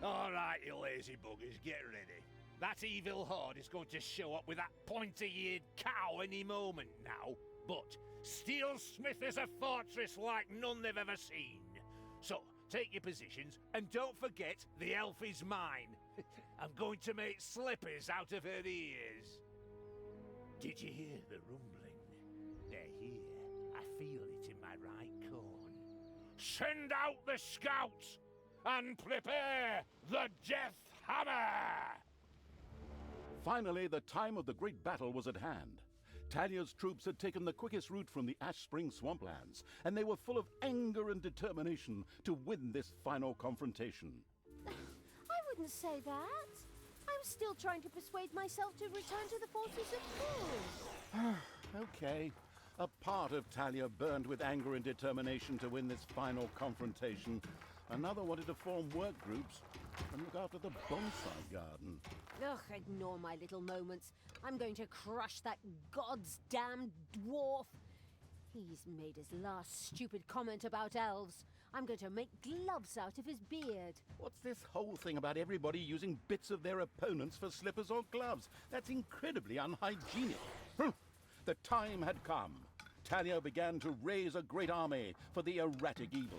All right, you lazy buggers, get ready. That evil horde is going to show up with that pointy-eared cow any moment now. But Steelsmith is a fortress like none they've ever seen. So, take your positions, and don't forget the elf is mine. I'm going to make slippers out of her ears. Did you hear the rumbling? They're here. I feel it in my right corn. Send out the scouts, and prepare the Death Hammer! Finally, the time of the great battle was at hand. Talia's troops had taken the quickest route from the Ash Spring swamplands, and they were full of anger and determination to win this final confrontation. I wouldn't say that. I'm still trying to persuade myself to return to the forces of fools. Okay. A part of Talia burned with anger and determination to win this final confrontation. Another wanted to form work groups and look after the bonsai garden. Ugh, ignore my little moments. I'm going to crush that god's damned dwarf. He's made his last stupid comment about elves. I'm going to make gloves out of his beard. What's this whole thing about everybody using bits of their opponents for slippers or gloves? That's incredibly unhygienic. The time had come. Talia began to raise a great army for the erratic evil.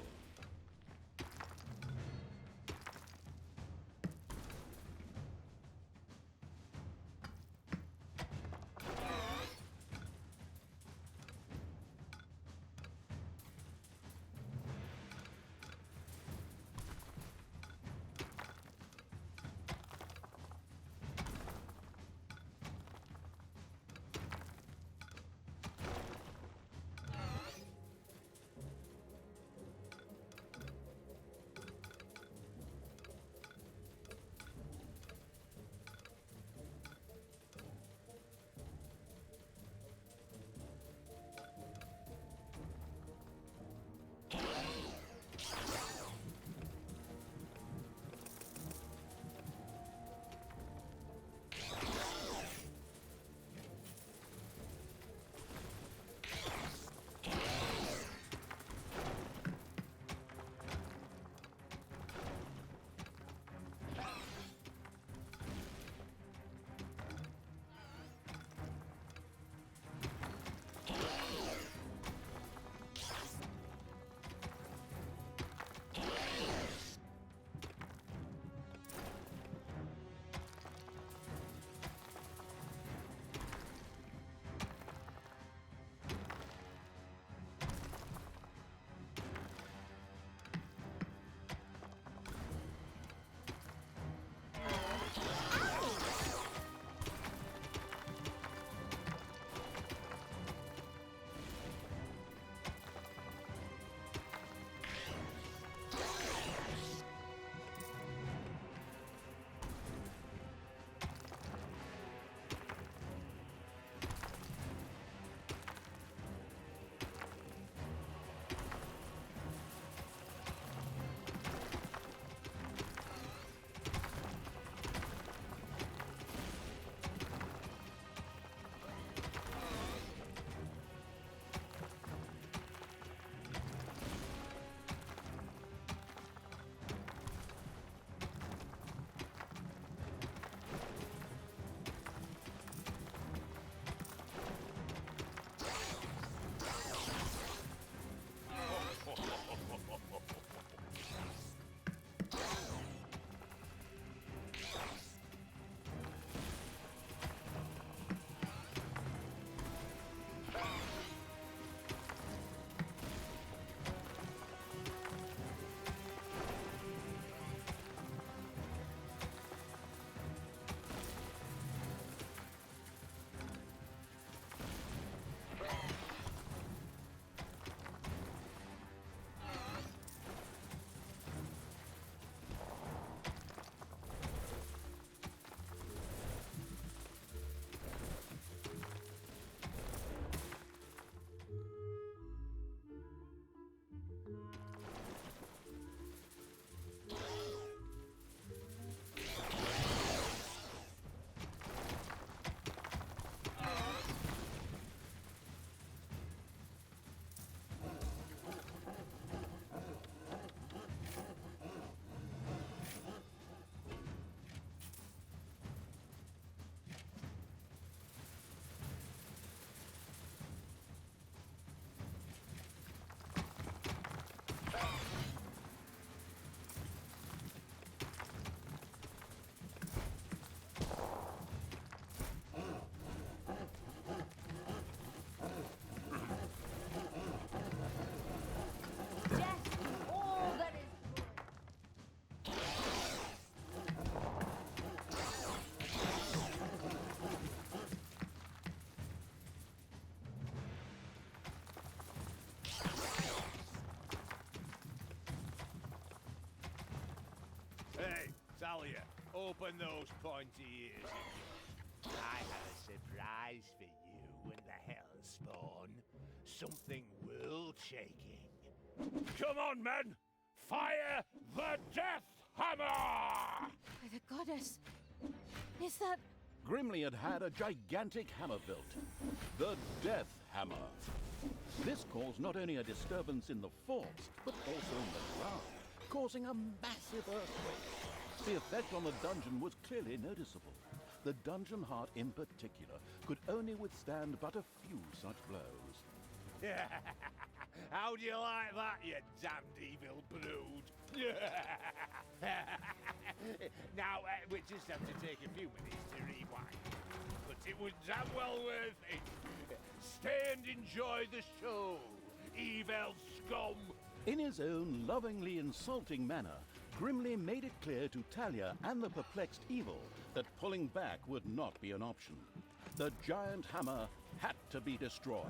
open those pointy ears of yours. I have a surprise for you and the Hellspawn. Something world-shaking. Come on, men! Fire the Death Hammer! By the goddess. Is that... Grimly had had a gigantic hammer built, the Death Hammer. This caused not only a disturbance in the force, but also in the ground, causing a massive earthquake. The effect on the dungeon was clearly noticeable. The dungeon heart in particular could only withstand but a few such blows. How do you like that, you damned evil brood? Now, we just have to take a few minutes to rewind. But it was damn well worth it. Stay and enjoy the show, evil scum. In his own lovingly insulting manner, Grimly made it clear to Talia and the perplexed evil that pulling back would not be an option. The giant hammer had to be destroyed.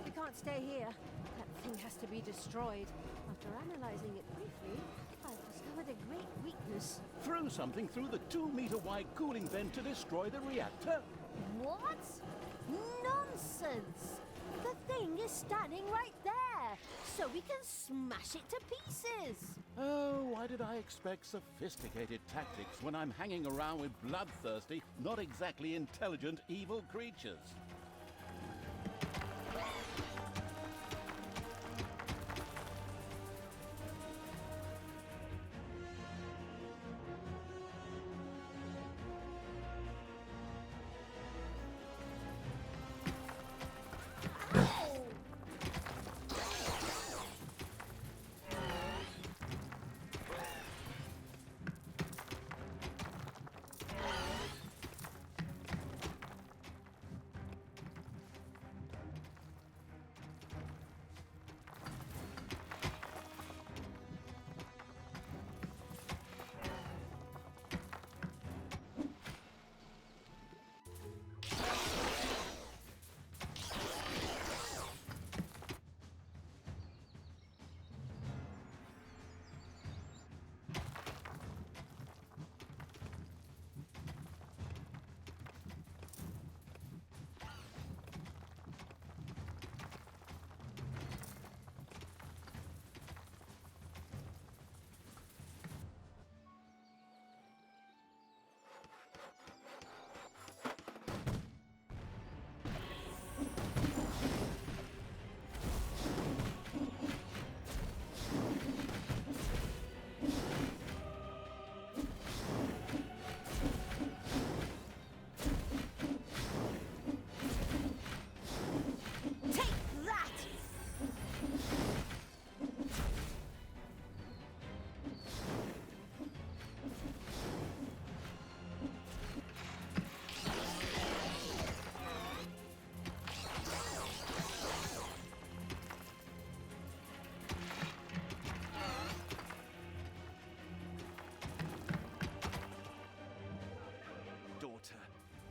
We can't stay here. That thing has to be destroyed. After analyzing it briefly, I've discovered a great weakness. Throw something through the 2-meter-wide cooling vent to destroy the reactor. What? Nonsense! The thing is standing right there, so we can smash it to pieces. Oh, why did I expect sophisticated tactics when I'm hanging around with bloodthirsty, not exactly intelligent evil creatures?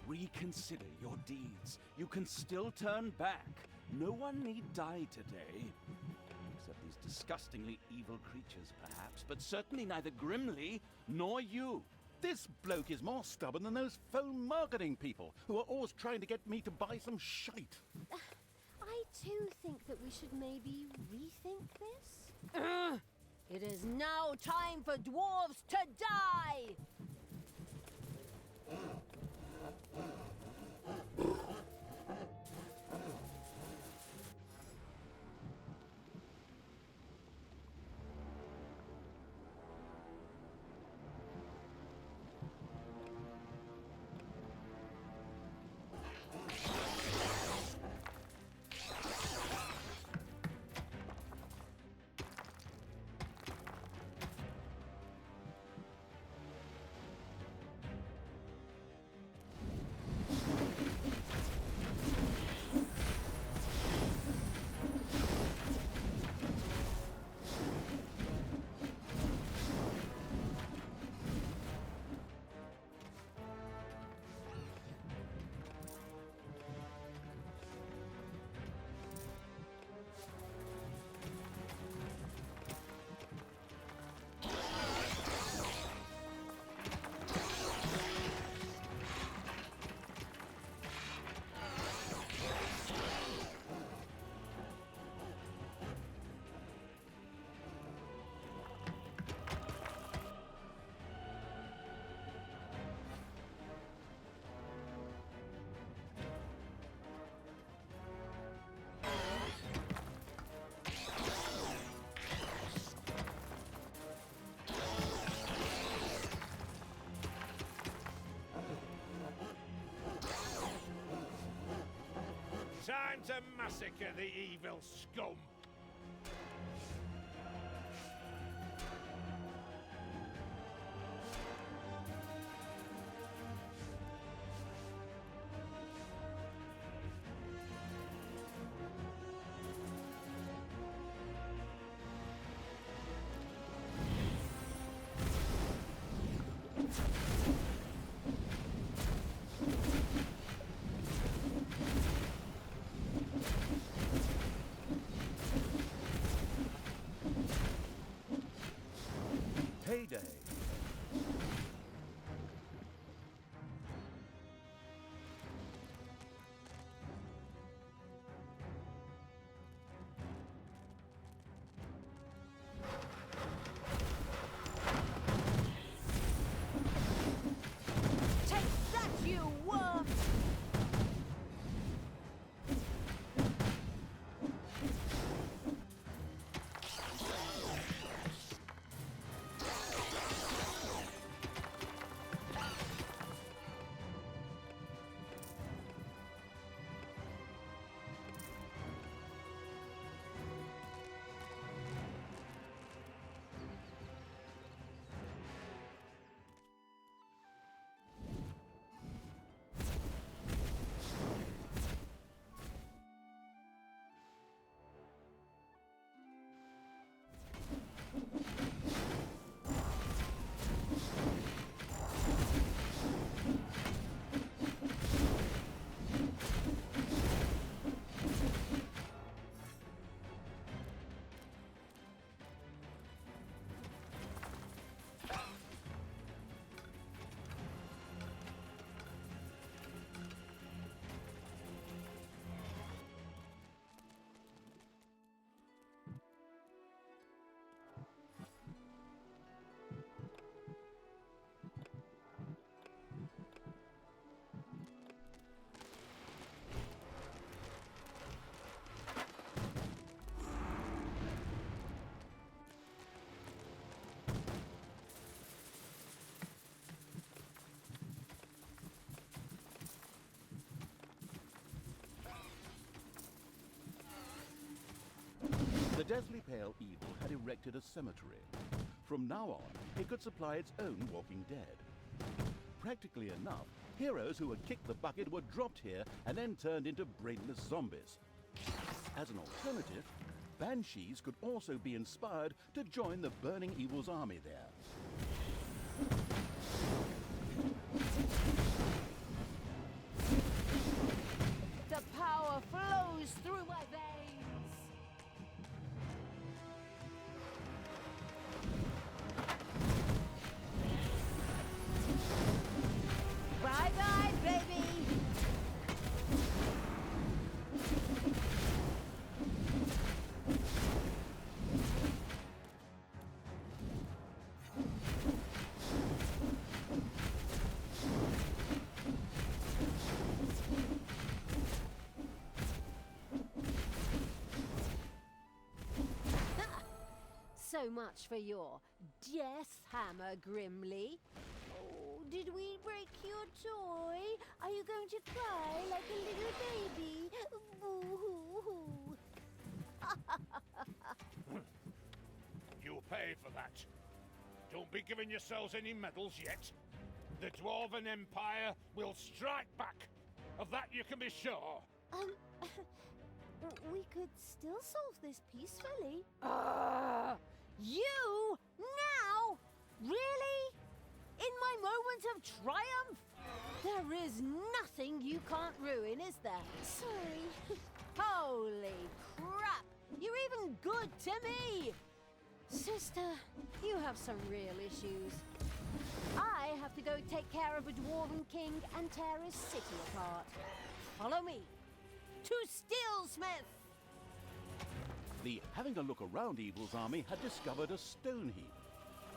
Reconsider your deeds. You can still turn back. No one need die today. Except these disgustingly evil creatures, perhaps, but certainly neither Grimly nor you. This bloke is more stubborn than those phone marketing people who are always trying to get me to buy some shite. I too think that we should maybe rethink this. It is now time for dwarves to die! Time to massacre the evil scum. Payday. Take that, you worm! The Deathly Pale Evil had erected a cemetery. From now on, it could supply its own walking dead. Practically enough, heroes who had kicked the bucket were dropped here and then turned into brainless zombies. As an alternative, banshees could also be inspired to join the Burning Evil's army there. The power flows through my veins! Bye-bye, baby! So much for your death hammer, Grimly. Oh, did we break your toy? Are you going to cry like a little baby? Boo-hoo-hoo. You'll pay for that. Don't be giving yourselves any medals yet. The Dwarven Empire will strike back. Of that you can be sure. We could still solve this peacefully. You? Now? Really? In my moment of triumph? There is nothing you can't ruin, is there? Sorry. Holy crap! You're even good to me! Sister, you have some real issues. I have to go take care of a Dwarven king and tear his city apart. Follow me to Steelsmith! The Having a Look Around Evil's army had discovered a stone heap.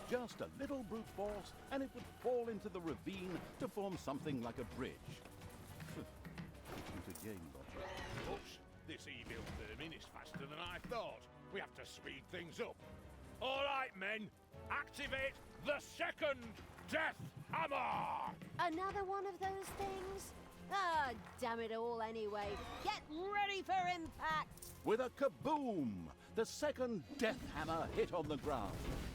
Just a little brute force, and it would fall into the ravine to form something like a bridge. Computer game logic. Oops, this evil vermin is faster than I thought. We have to speed things up. All right, men, activate the second Death Hammer! Another one of those things? Ah, damn it all anyway. Get ready! for impact! With a kaboom, the second death hammer hit on the ground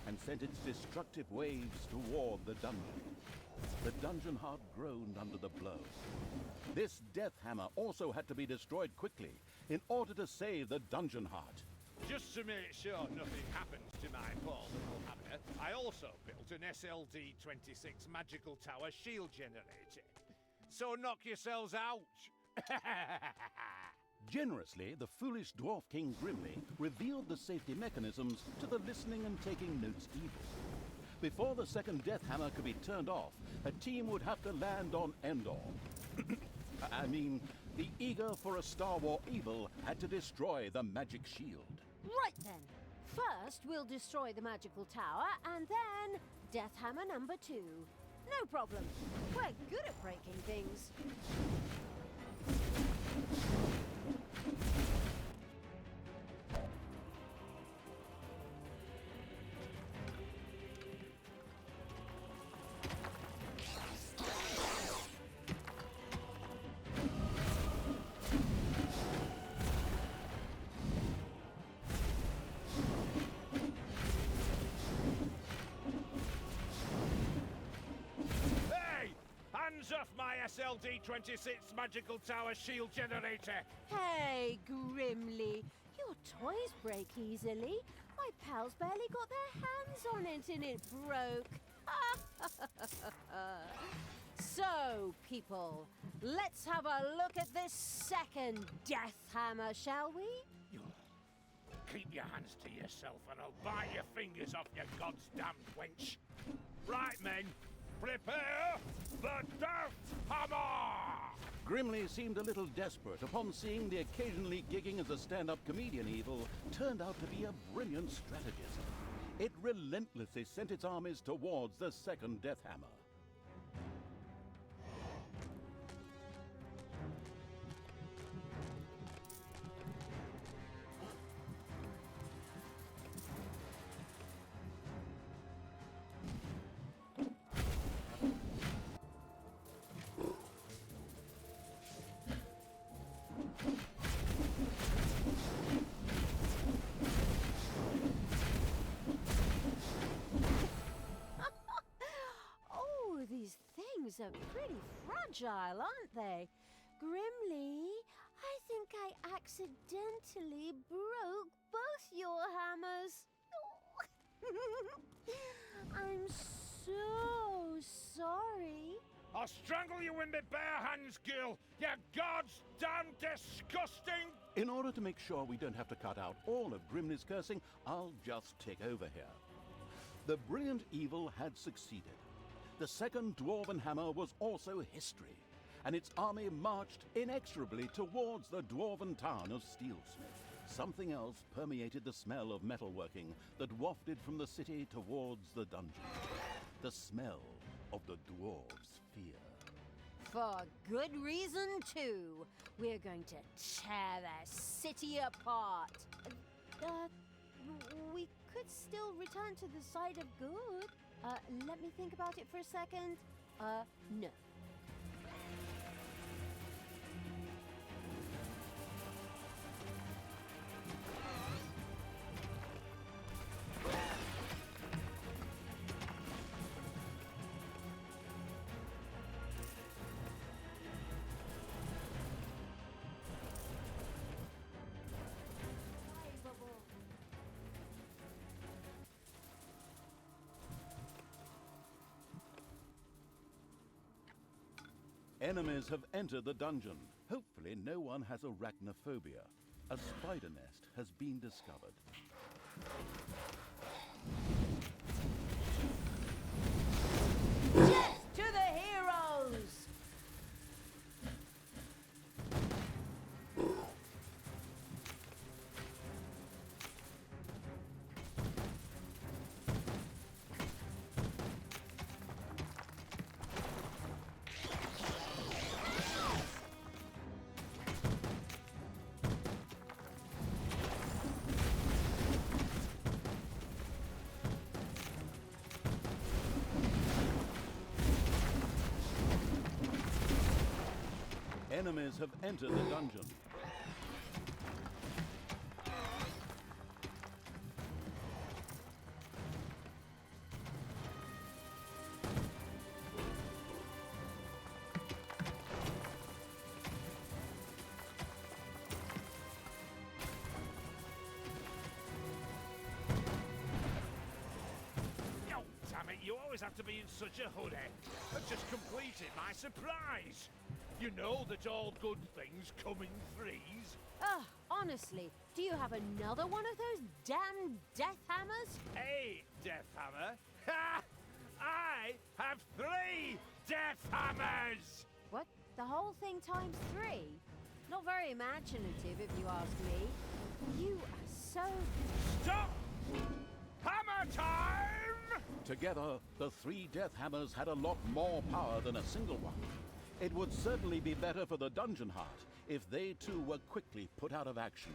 and sent its destructive waves toward the dungeon. The dungeon heart groaned under the blow. This death hammer also had to be destroyed quickly in order to save the dungeon heart. Just to make sure nothing happens to my poor little hammer, I also built an SLD-26 magical tower shield generator. So knock yourselves out! Generously, the foolish Dwarf King Grimly revealed the safety mechanisms to the listening and taking notes evil. Before the second death hammer could be turned off, a team would have to land on Endor. I mean, the eager for a Star War evil had to destroy the magic shield. Right then. First, we'll destroy the magical tower, and then Death Hammer number 2. No problem. We're good at breaking things. Hands off my SLD-26 magical tower shield generator! Hey, Grimly. Your toys break easily. My pals barely got their hands on it and it broke. So, people, let's have a look at this second death hammer, shall we? You keep your hands to yourself and I'll bite your fingers off, you god's damned wench. Right, men, prepare the death hammer! Grimly seemed a little desperate upon seeing the occasionally gigging as a stand-up comedian evil turned out to be a brilliant strategist. It relentlessly sent its armies towards the second death hammer. These things are pretty fragile, aren't they? Grimly, I think I accidentally broke both your hammers. I'm so sorry. I'll strangle you in my bare hands, girl! You god's damn disgusting! In order to make sure we don't have to cut out all of Grimly's cursing, I'll just take over here. The brilliant evil had succeeded. The second Dwarven Hammer was also history, and its army marched inexorably towards the dwarven town of Steelsmith. Something else permeated the smell of metalworking that wafted from the city towards the dungeon. The smell of the dwarves' fear. For good reason, too. We're going to tear their city apart. We could still return to the side of good. Let me think about it for a second. No. Enemies have entered the dungeon. Hopefully no one has arachnophobia. A spider nest has been discovered. Jet to the heroes! Enemies have entered the dungeon. always have to be in such a hurry? I've just completed my surprise. You know that all good things come in threes. Ugh, honestly, do you have another one of those damn death hammers? A death hammer? Ha! I have 3 death hammers! What? The whole thing times 3? Not very imaginative, if you ask me. You are so... Stop! Hammer time! Together, the 3 death hammers had a lot more power than a single one. It would certainly be better for the dungeon heart if they too were quickly put out of action.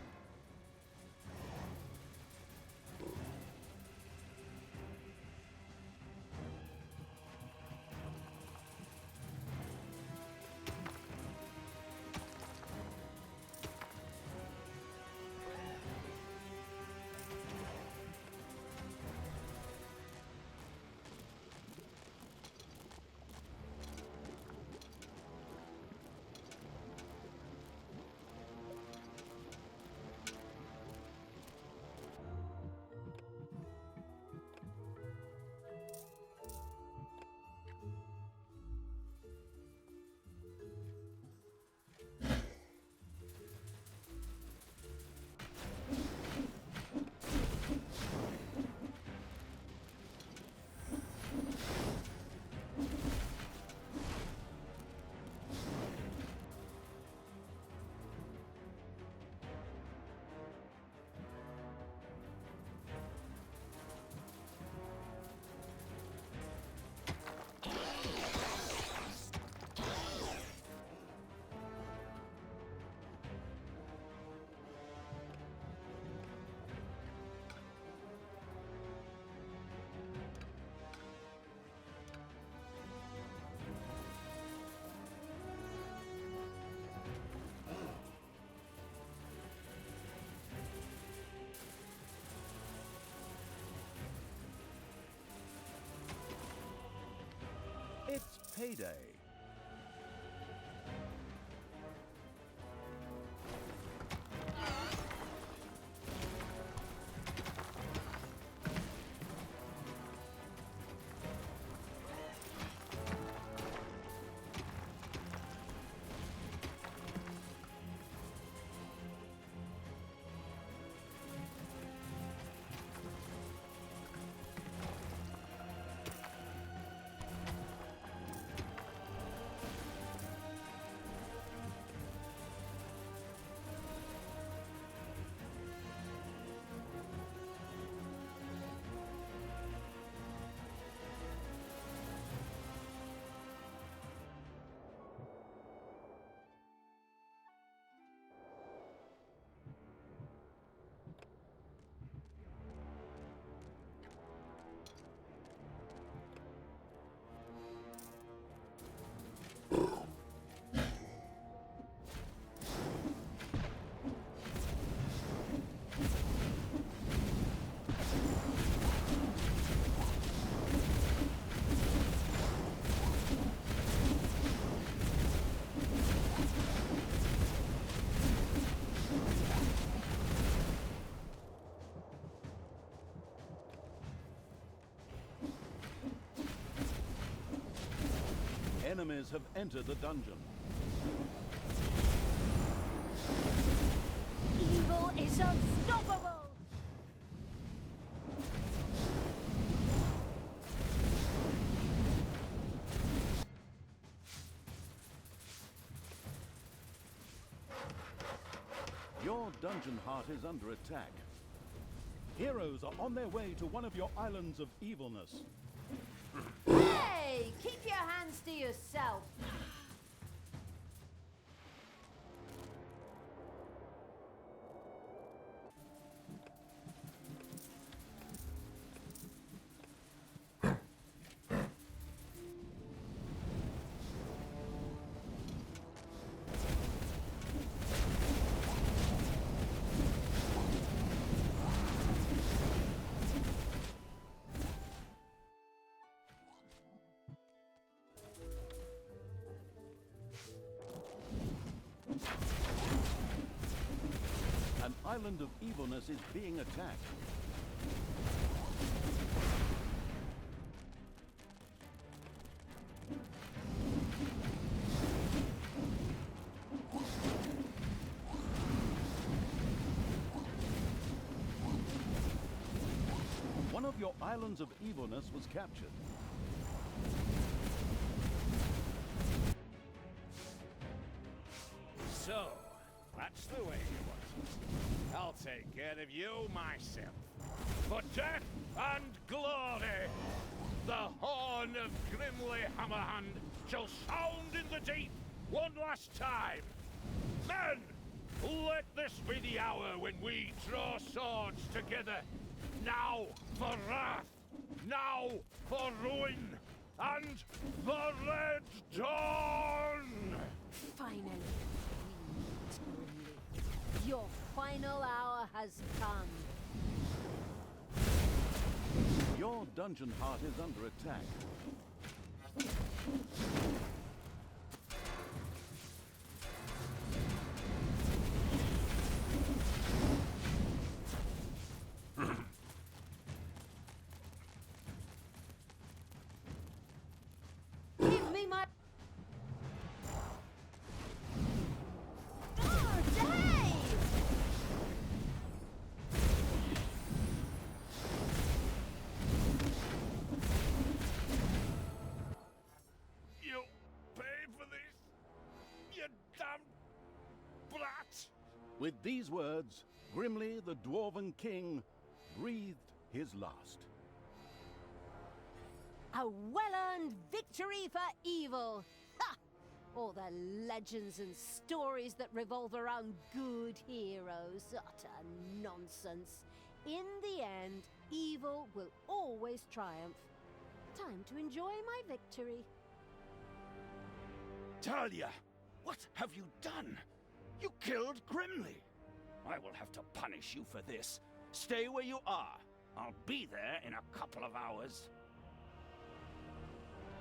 It's payday. Enemies have entered the dungeon. Evil is unstoppable! Your dungeon heart is under attack. Heroes are on their way to one of your islands of evilness. Hey! Keep your hands to yourself! An island of evilness is being attacked. your islands of evilness was captured. So, that's the way you want it. I'll take care of you myself. For death and glory, the horn of Grimly Hammerhand shall sound in the deep one last time. Men, let this be the hour when we draw swords together. Now for wrath, now for ruin, and the Red Dawn! Finally, Grimly. Your final hour has come. Your dungeon heart is under attack. Give me my... Oh, Dave! You pay for this, you damn brat! With these words, Grimly the Dwarven King breathed his last. A well-earned victory for evil! Ha! All the legends and stories that revolve around good heroes. Utter nonsense. In the end, evil will always triumph. Time to enjoy my victory. Talia, what have you done? You killed Grimly. I will have to punish you for this. Stay where you are. I'll be there in a couple of hours.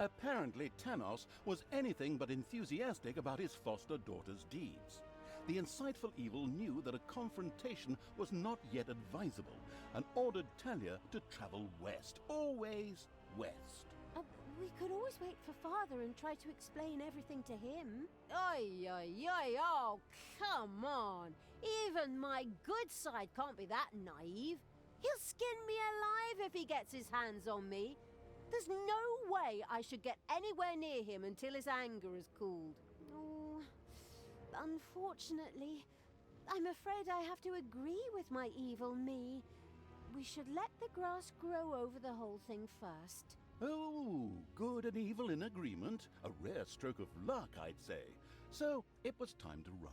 Apparently, Tanos was anything but enthusiastic about his foster daughter's deeds. The insightful evil knew that a confrontation was not yet advisable and ordered Talia to travel west, always west. We could always wait for Father and try to explain everything to him. Oi, oi, oi, oh, come on. Even my good side can't be that naive. He'll skin me alive if he gets his hands on me. There's no way I should get anywhere near him until his anger has cooled. Oh, unfortunately, I'm afraid I have to agree with my evil me. We should let the grass grow over the whole thing first. Oh, good and evil in agreement. A rare stroke of luck, I'd say. So it was time to run.